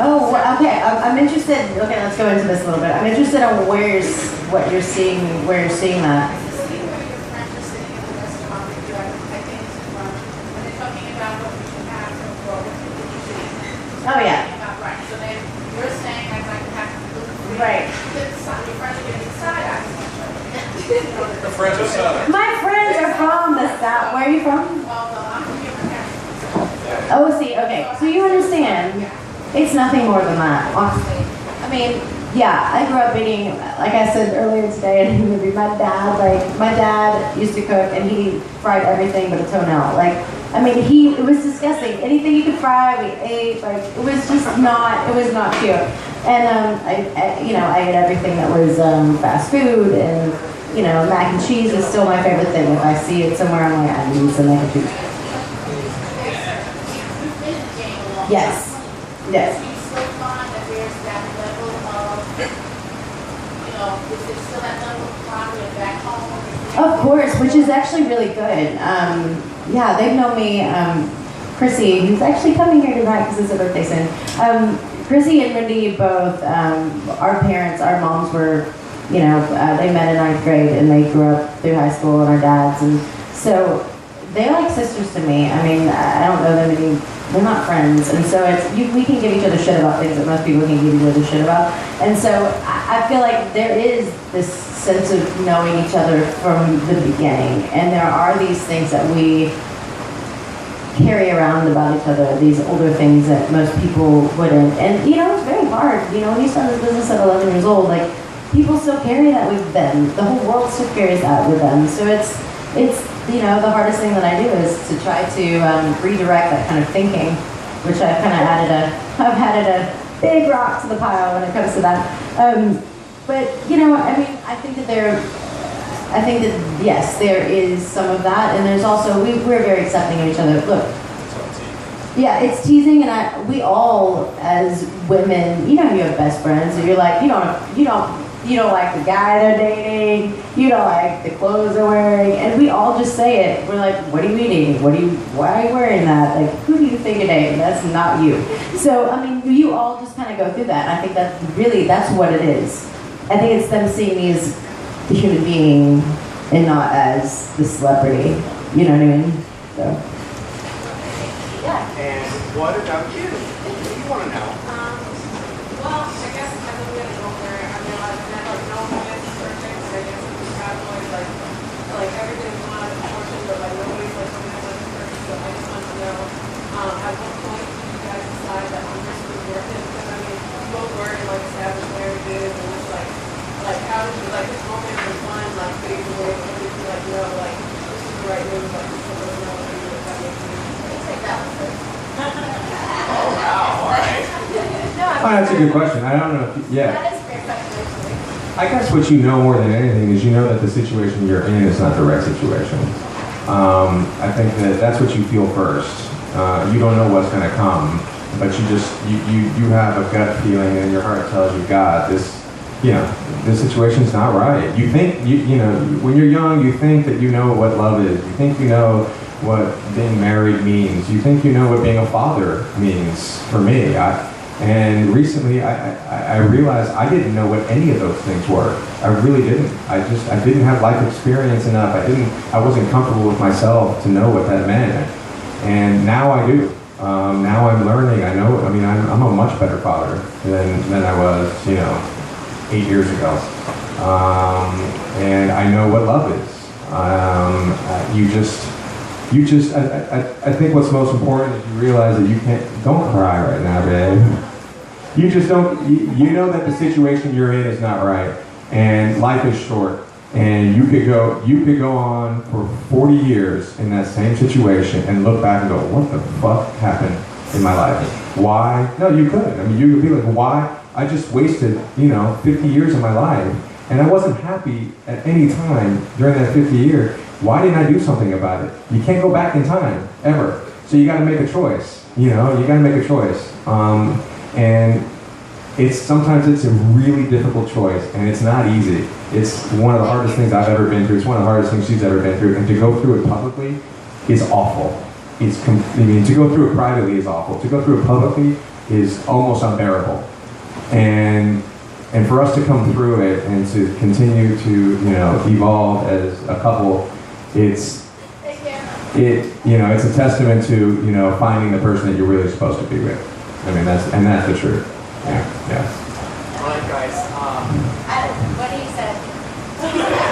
Oh, well, okay. I'm interested. Okay, let's go into this a little bit. I'm interested in what you're seeing, where you're seeing that. Oh yeah. Right. So then you're saying I'd like to have to right. Your friends are getting side eyes. The friends are Southern. My friends are from the South. Where are you from? Well, I'm from here. Oh, see, okay. So you understand, it's nothing more than that, honestly. I mean, yeah, I grew up eating, like I said earlier today in the movie, my dad used to cook and he fried everything but a toenail. Like, I mean, it was disgusting. Anything you could fry, we ate. Like, it was not cute. And I ate everything that was fast food, and mac and cheese is still my favorite thing. If I see it somewhere, I'm like, I need some mac and cheese. Yes. Yes. Do you still find that there's that level of, is there still that level of pride back home? Of course, which is actually really good. Yeah, they've known me. Chrissy, who's actually coming here tonight because it's her birthday soon. Chrissy and Mindy both, our parents, our moms were, they met in 9th grade and they grew up through high school, and our dads, and so they're like sisters to me. I mean, I don't know them they're not friends, and so we can give each other shit about things that most people can give each other shit about, and so I feel like there is this sense of knowing each other from the beginning, and there are these things that we carry around about each other, these older things that most people wouldn't, and it's very hard, when you start this business at 11 years old, like, people still carry that with them, the whole world still carries that with them, so it's the hardest thing that I do is to try to redirect that kind of thinking, which I've added a big rock to the pile when it comes to that. But I think that yes, there is some of that, and there's also we're very accepting of each other. Look, yeah, it's teasing, and we all as women, you have best friends, and you're like, you don't like the guy they're dating, you don't like the clothes they're wearing, and we all just say it. We're like, what are you eating? Why are you wearing that? Like, who do you think you're dating? That's not you. So, I mean, you all just kind of go through that, and I think that's what it is. I think it's them seeing me as the human being and not as the celebrity. You know what I mean? So. Yeah. And what about you? What do you want to know? Well, I guess as I'm getting older, I've never known this or things, I guess I'm just kind of like everything's not a portion, but like nobody's like something that's like perfect, so I just want to know, at what point do you guys decide that I'm just really worth it? Because I mean, you both were in like established marriages, and it's like how did you, like, this moment was fun, like, fade away, but did you like, this is the right move, like, this is the right move, if that makes sense? Take that one first. Oh, wow, all right. Oh, that's a good question. I don't know if, yeah. That is a great question, actually. I guess what you know more than anything is that the situation you're in is not the right situation. I think that's what you feel first. You don't know what's going to come, but you have a gut feeling, and your heart tells you, God, this situation's not right. You think, when you're young, you think that you know what love is. You think you know what being married means. You think you know what being a father means. For me, and recently I realized I didn't know what any of those things were. I really didn't. I didn't have life experience enough. I wasn't comfortable with myself to know what that meant. And now I do. Now I'm learning. I'm a much better father than I was, 8 years ago. And I know what love is. I think what's most important is you realize that don't cry right now, babe. You just don't, you know that the situation you're in is not right, and life is short, and you could go on for 40 years in that same situation and look back and go, what the fuck happened in my life? Why? No, you could. You could be like, why? I just wasted, 50 years of my life, and I wasn't happy at any time during that 50 years. Why didn't I do something about it? You can't go back in time, ever. So you gotta make a choice, you gotta make a choice. And sometimes it's a really difficult choice, and it's not easy. It's one of the hardest things I've ever been through. It's one of the hardest things she's ever been through, and to go through it publicly is awful. To go through it privately is awful. To go through it publicly, is almost unbearable. And for us to come through it and to continue to, evolve as a couple, it's a testament to, finding the person that you're really supposed to be with. I mean, that's the truth. Yeah. All right, guys. What he said.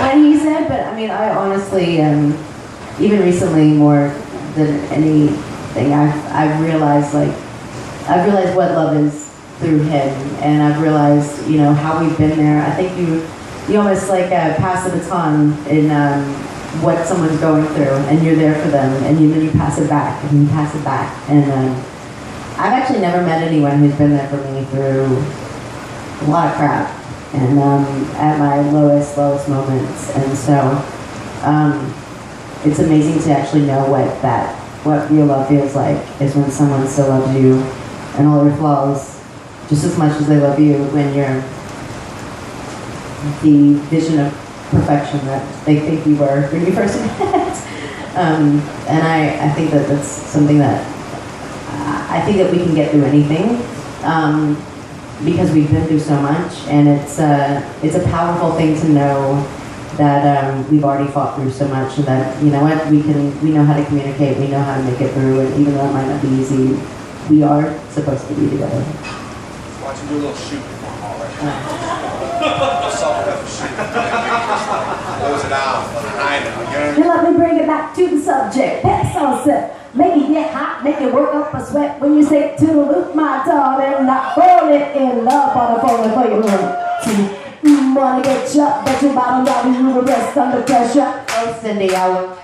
What he said, but I mean, I honestly, even recently more than anything, I've realized what love is through him, and I've realized, how we've been there. I think you almost like pass the baton in what someone's going through, and you're there for them, and then you pass it back, and you pass it back, and I've actually never met anyone who's been there for me through a lot of crap, and at my lowest moments, and so it's amazing to actually know what real love feels like, is when someone still loves you and all your flaws just as much as they love you, when you're the vision of perfection that they think you were when you first met. And I think that's something that I think that we can get through anything, because we've been through so much, and it's a powerful thing to know that we've already fought through so much, and that, you know what, we know how to communicate, we know how to make it through, and even though it might not be easy, we are supposed to be together. Watch him do a little shoot before him already. Self-defense shoot. Close it out. I know. Now let me bring it back to the subject. That song said, make it get hot, make it work up a sweat. When you say it to the loop, my darling, not falling in love, but I'm falling for you. Wanna get you, but your bottom dollar, you will rest under pressure. Oh, Cindy, I will.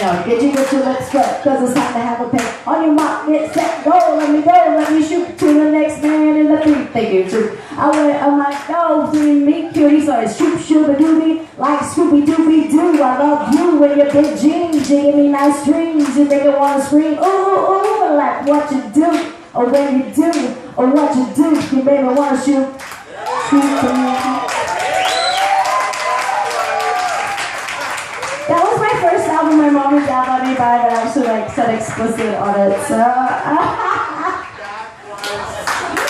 Now get your lips wet, cause it's time to have a pen. On your mark, get set, go, let me shoot to the next man in the three. Thank you, true. I went on my go, doing me cutie, so it's shoop, shooba doobie, like Scooby Dooby Doo. I love you when your big jeans, you give me nice dreams, you make me wanna scream, ooh, ooh, ooh, I like what you do, or when you do, or what you do, you make me wanna shoot. That was my first album. My mom and dad let me buy that actually said explicit on it. So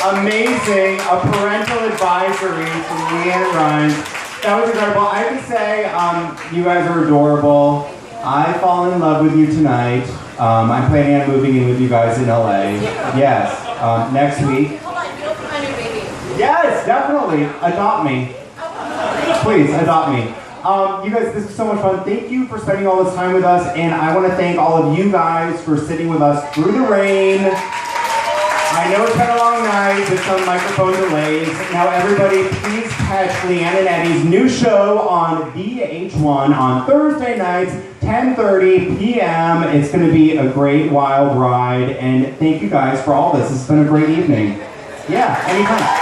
amazing, a parental advisory from LeAnn Rimes. That was incredible. I have to say, you guys are adorable. I fall in love with you tonight. I'm planning on moving in with you guys in LA. Yes, next week. Hold on, you don't put my new baby. Yes, definitely. Adopt me. Please, adopt me. You guys, this was so much fun. Thank you for spending all this time with us, and I want to thank all of you guys for sitting with us through the rain. I know it's been a long night with some microphone delays. Now everybody, please catch LeAnn and Eddie's new show on VH1 on Thursday nights, 10:30 p.m. It's going to be a great wild ride, and thank you guys for all this. It's been a great evening. Yeah, anytime.